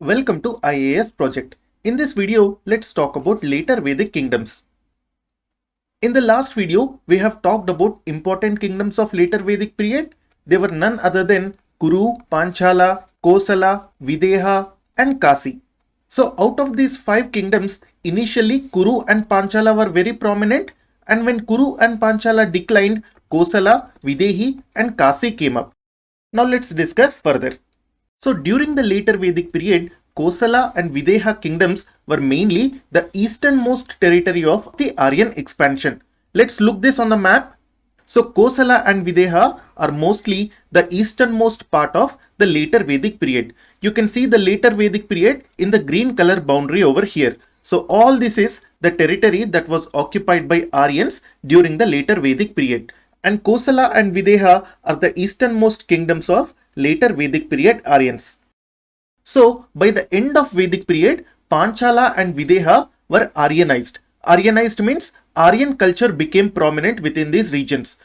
Welcome to IAS project. In this video, let's talk about later Vedic kingdoms. In the last video, we have talked about important kingdoms of later Vedic period. They were none other than Kuru, Panchala, Kosala, Videha and Kasi. So out of these 5 kingdoms, initially Kuru and Panchala were very prominent, and when Kuru and Panchala declined, Kosala, Videhi and Kasi came up. Now let's discuss further. So during the later Vedic period, Kosala and Videha kingdoms were mainly the easternmost territory of the Aryan expansion. Let's look this on the map. So Kosala and Videha are mostly the easternmost part of the later Vedic period. You can see the later Vedic period in the green color boundary over here. So all this is the territory that was occupied by Aryans during the later Vedic period. And Kosala and Videha are the easternmost kingdoms of later Vedic period Aryans. So by the end of Vedic period, Panchala and Videha were Aryanized. Aryanized means Aryan culture became prominent within these regions.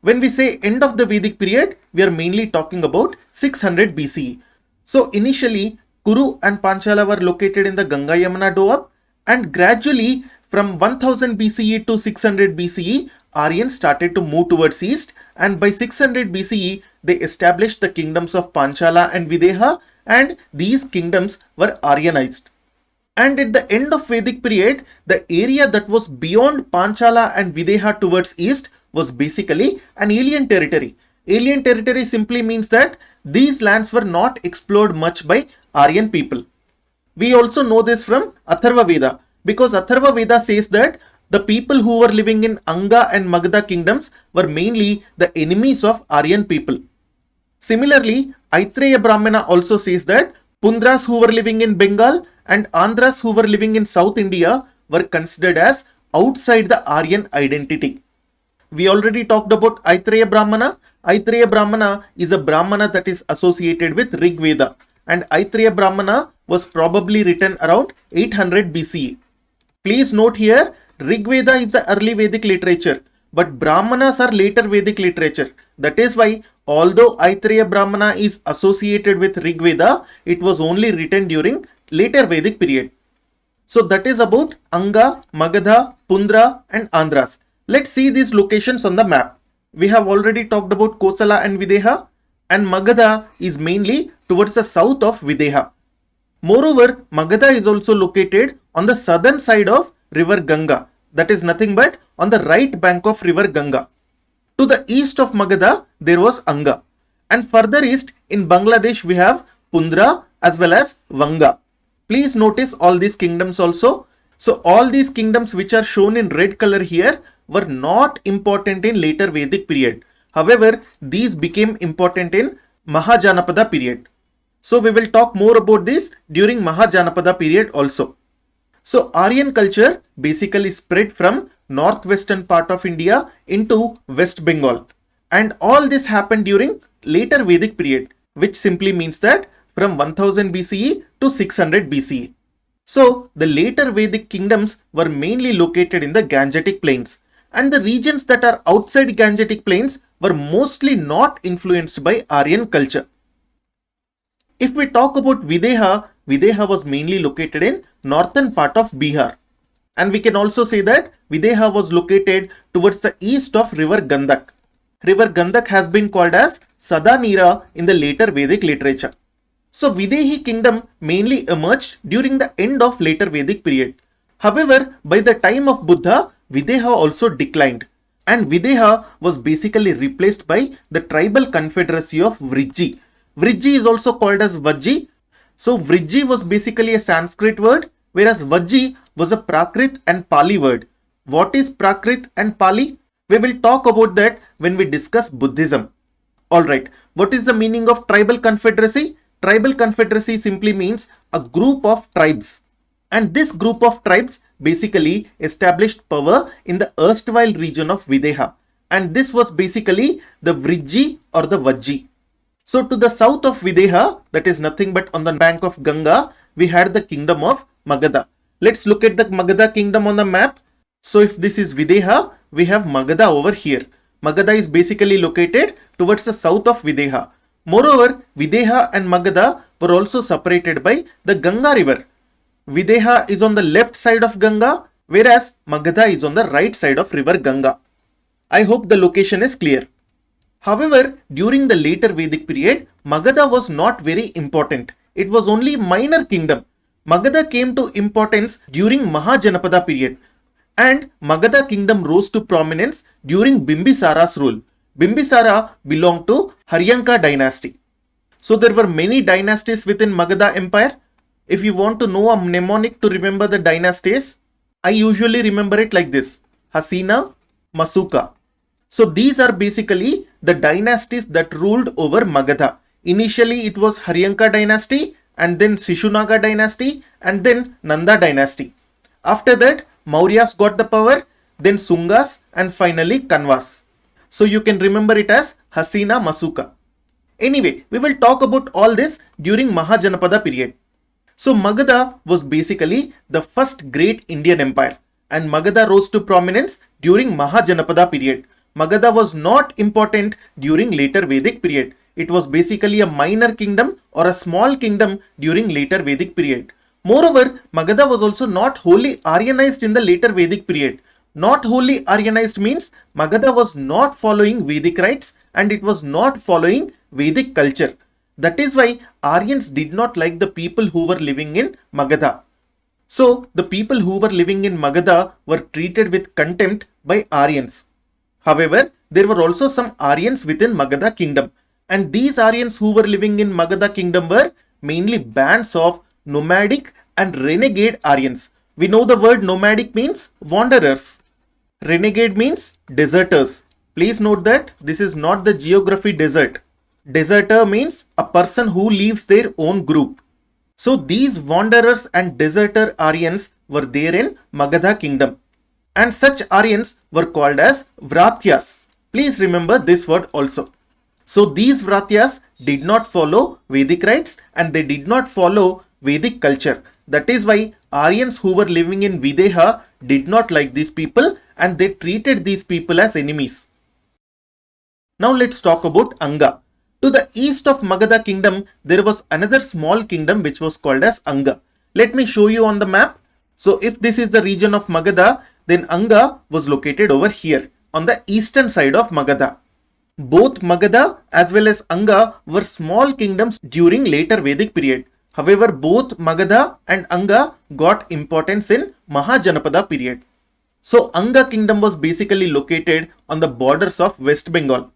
When we say end of the Vedic period, we are mainly talking about 600 BCE. So initially, Kuru and Panchala were located in the Ganga Yamuna Doab, and gradually from 1000 BCE to 600 BCE, Aryans started to move towards east, and by 600 BCE, they established the kingdoms of Panchala and Videha, and these kingdoms were Aryanized. And at the end of Vedic period, the area that was beyond Panchala and Videha towards east was basically an alien territory. Alien territory simply means that these lands were not explored much by Aryan people. We also know this from Atharva Veda, because Atharva Veda says that the people who were living in Anga and Magadha kingdoms were mainly the enemies of Aryan people. Similarly, Aitreya Brahmana also says that Pundras who were living in Bengal and Andhras who were living in South India were considered as outside the Aryan identity. We already talked about Aitreya Brahmana. Aitreya Brahmana is a Brahmana that is associated with Rig Veda, and Aitreya Brahmana was probably written around 800 BCE. Please note here, Rig Veda is the early Vedic literature, but Brahmanas are later Vedic literature. That is why, although Aitreya Brahmana is associated with Rig Veda, it was only written during later Vedic period. So that is about Anga, Magadha, Pundra and Andhras. Let's see these locations on the map. We have already talked about Kosala and Videha, and Magadha is mainly towards the south of Videha. Moreover, Magadha is also located on the southern side of river Ganga. That is nothing but on the right bank of river Ganga. To the east of Magadha, there was Anga. And further east in Bangladesh, we have Pundra as well as Vanga. Please notice all these kingdoms also. So all these kingdoms which are shown in red color here were not important in later Vedic period. However, these became important in Mahajanapada period. So we will talk more about this during Mahajanapada period also. So Aryan culture basically spread from northwestern part of India into West Bengal. And all this happened during later Vedic period, which simply means that from 1000 BCE to 600 BCE. So the later Vedic kingdoms were mainly located in the Gangetic plains, and the regions that are outside Gangetic plains were mostly not influenced by Aryan culture. If we talk about Videha, Videha was mainly located in northern part of Bihar. And we can also say that Videha was located towards the east of river Gandak. River Gandak has been called as Sadanira in the later Vedic literature. So Videhi kingdom mainly emerged during the end of later Vedic period. However, by the time of Buddha, Videha also declined. And Videha was basically replaced by the tribal confederacy of Vriji. Vriji is also called as Vajji. So Vriji was basically a Sanskrit word, whereas Vajji was a Prakrit and Pali word. What is Prakrit and Pali? We will talk about that when we discuss Buddhism. Alright, what is the meaning of tribal confederacy? Tribal confederacy simply means a group of tribes. And this group of tribes basically established power in the erstwhile region of Videha. And this was basically the Vriji or the Vajji. So to the south of Videha, that is nothing but on the bank of Ganga, we had the kingdom of Magadha. Let's look at the Magadha kingdom on the map. So if this is Videha, we have Magadha over here. Magadha is basically located towards the south of Videha. Moreover, Videha and Magadha were also separated by the Ganga river. Videha is on the left side of Ganga, whereas Magadha is on the right side of river Ganga. I hope the location is clear. However, during the later Vedic period, Magadha was not very important. It was only minor kingdom. Magadha came to importance during Mahajanapada period, and Magadha kingdom rose to prominence during Bimbisara's rule. Bimbisara belonged to Haryanka dynasty. So there were many dynasties within Magadha empire. If you want to know a mnemonic to remember the dynasties, I usually remember it like this: Hasina, Masuka. So these are basically the dynasties that ruled over Magadha. Initially it was Haryanka dynasty, and then Sishunaga dynasty, and then Nanda dynasty. After that, Mauryas got the power, then Sungas, and finally Kanvas. So you can remember it as Hasina Masuka. Anyway, we will talk about all this during Mahajanapada period. So Magadha was basically the first great Indian empire, and Magadha rose to prominence during Mahajanapada period. Magadha was not important during later Vedic period. It was basically a minor kingdom or a small kingdom during later Vedic period. Moreover, Magadha was also not wholly Aryanized in the later Vedic period. Not wholly Aryanized means Magadha was not following Vedic rites and it was not following Vedic culture. That is why Aryans did not like the people who were living in Magadha. So the people who were living in Magadha were treated with contempt by Aryans. However, there were also some Aryans within Magadha kingdom, and these Aryans who were living in Magadha kingdom were mainly bands of nomadic and renegade Aryans. We know the word nomadic means wanderers. Renegade means deserters. Please note that this is not the geography desert. Deserter means a person who leaves their own group. So these wanderers and deserter Aryans were there in Magadha kingdom. And such Aryans were called as Vratyas. Please remember this word also. So these Vratyas did not follow Vedic rites and they did not follow Vedic culture. That is why Aryans who were living in Videha did not like these people and they treated these people as enemies. Now let's talk about Anga. To the east of Magadha kingdom, there was another small kingdom which was called as Anga. Let me show you on the map. So if this is the region of Magadha, then Anga was located over here on the eastern side of Magadha. Both Magadha as well as Anga were small kingdoms during later Vedic period. However, both Magadha and Anga got importance in Mahajanapada period. So Anga kingdom was basically located on the borders of West Bengal.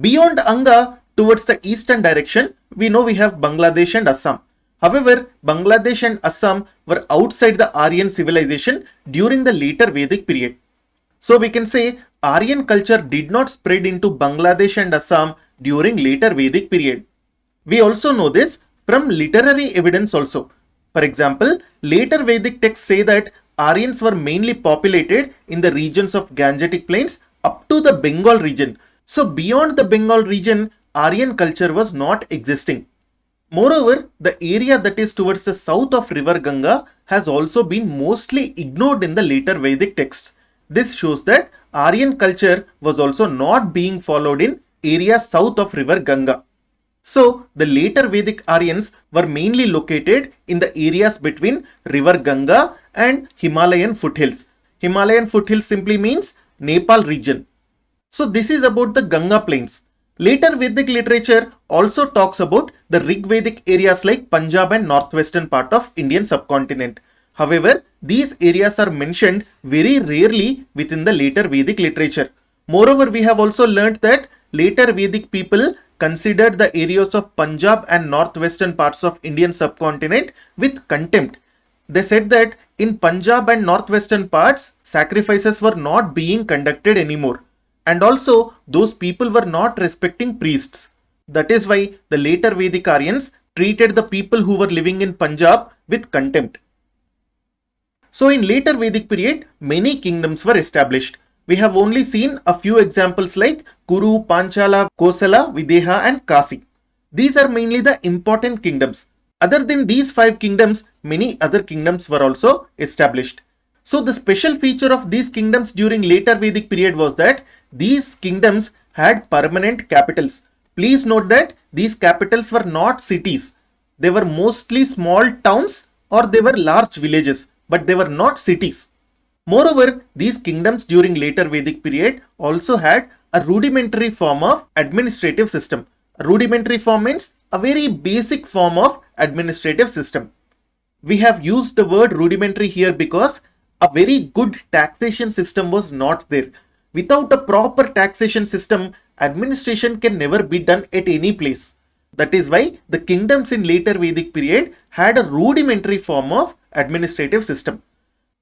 Beyond Anga, towards the eastern direction, we know we have Bangladesh and Assam. However, Bangladesh and Assam were outside the Aryan civilization during the later Vedic period. So we can say Aryan culture did not spread into Bangladesh and Assam during later Vedic period. We also know this from literary evidence also. For example, later Vedic texts say that Aryans were mainly populated in the regions of Gangetic plains up to the Bengal region. So beyond the Bengal region, Aryan culture was not existing. Moreover, the area that is towards the south of river Ganga has also been mostly ignored in the later Vedic texts. This shows that Aryan culture was also not being followed in areas south of river Ganga. So the later Vedic Aryans were mainly located in the areas between river Ganga and Himalayan foothills. Himalayan foothills simply means Nepal region. So this is about the Ganga plains. Later Vedic literature also talks about the Rig Vedic areas like Punjab and northwestern part of Indian subcontinent. However, these areas are mentioned very rarely within the later Vedic literature. Moreover, we have also learnt that later Vedic people considered the areas of Punjab and northwestern parts of Indian subcontinent with contempt. They said that in Punjab and northwestern parts, sacrifices were not being conducted anymore. And also, those people were not respecting priests. That is why the later Vedic Aryans treated the people who were living in Punjab with contempt. So in later Vedic period, many kingdoms were established. We have only seen a few examples like Kuru, Panchala, Kosala, Videha and Kasi. These are mainly the important kingdoms. Other than these 5 kingdoms, many other kingdoms were also established. So the special feature of these kingdoms during later Vedic period was that these kingdoms had permanent capitals. Please note that these capitals were not cities. They were mostly small towns or they were large villages, but they were not cities. Moreover, these kingdoms during later Vedic period also had a rudimentary form of administrative system. A rudimentary form means a very basic form of administrative system. We have used the word rudimentary here because a very good taxation system was not there. Without a proper taxation system, administration can never be done at any place. That is why the kingdoms in later Vedic period had a rudimentary form of administrative system.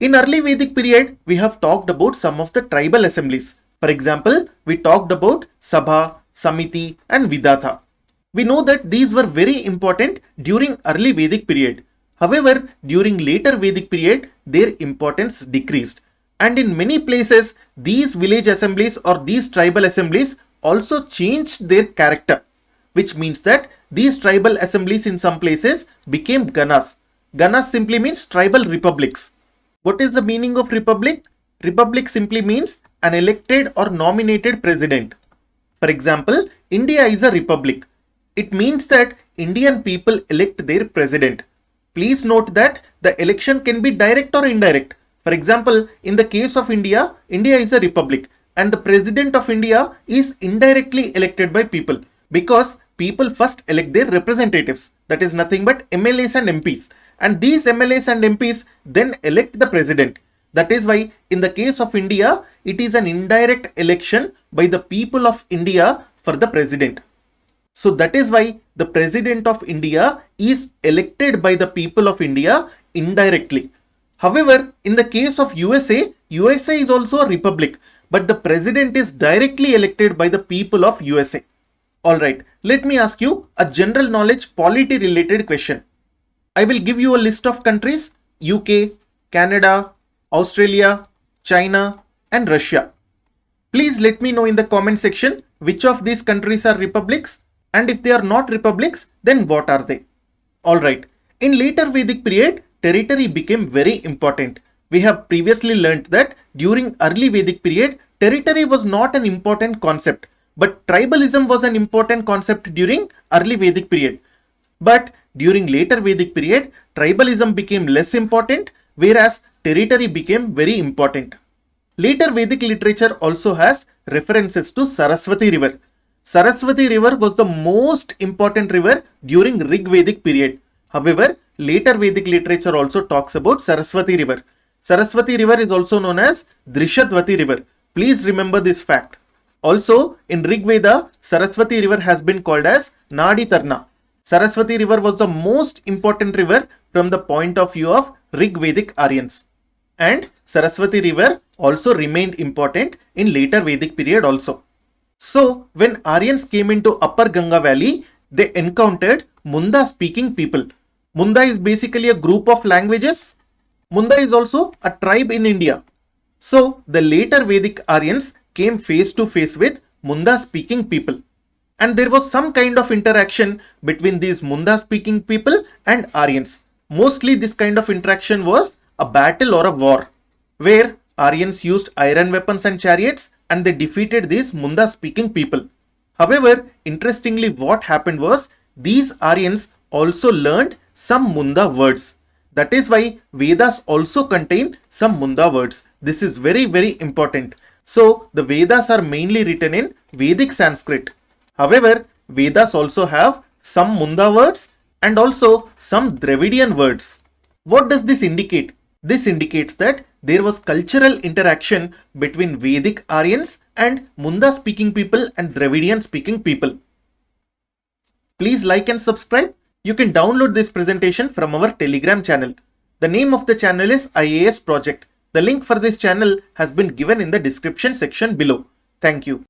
In early Vedic period, we have talked about some of the tribal assemblies. For example, we talked about Sabha, Samiti and Videha. We know that these were very important during early Vedic period. However, during later Vedic period, their importance decreased. And in many places, these village assemblies or these tribal assemblies also changed their character, which means that these tribal assemblies in some places became Ganas. Ganas simply means tribal republics. What is the meaning of republic? Republic simply means an elected or nominated president. For example, India is a republic. It means that Indian people elect their president. Please note that the election can be direct or indirect. For example, in the case of India, India is a republic and the president of India is indirectly elected by people because people first elect their representatives. That is nothing but MLAs and MPs. And these MLAs and MPs then elect the president. That is why in the case of India, it is an indirect election by the people of India for the president. So that is why the president of India is elected by the people of India indirectly. However, in the case of USA, USA is also a republic, but the president is directly elected by the people of USA. Alright, let me ask you a general knowledge polity related question. I will give you a list of countries: UK, Canada, Australia, China and Russia. Please let me know in the comment section which of these countries are republics, and if they are not republics, then what are they? Alright, in later Vedic period, territory became very important. We have previously learnt that during early Vedic period, territory was not an important concept, but tribalism was an important concept during early Vedic period. But during later Vedic period, tribalism became less important, whereas territory became very important. Later Vedic literature also has references to Saraswati river. Saraswati river was the most important river during Rig Vedic period. However, later Vedic literature also talks about Saraswati river. Saraswati river is also known as Drishadvati river. Please remember this fact. Also, in Rig Veda, Saraswati river has been called as Nadi Tarna. Saraswati river was the most important river from the point of view of Rig Vedic Aryans. And Saraswati river also remained important in later Vedic period also. So, when Aryans came into Upper Ganga Valley, they encountered Munda speaking people. Munda is basically a group of languages. Munda is also a tribe in India. So, the later Vedic Aryans came face to face with Munda speaking people. And there was some kind of interaction between these Munda speaking people and Aryans. Mostly this kind of interaction was a battle or a war, where Aryans used iron weapons and chariots and they defeated these Munda speaking people. However, interestingly, what happened was these Aryans also learned some Munda words. That is why Vedas also contain some Munda words. This is very, very important. So, the Vedas are mainly written in Vedic Sanskrit. However, Vedas also have some Munda words and also some Dravidian words. What does this indicate? This indicates that there was cultural interaction between Vedic Aryans and Munda speaking people and Dravidian speaking people. Please like and subscribe. You can download this presentation from our Telegram channel. The name of the channel is IAS Project. The link for this channel has been given in the description section below. Thank you.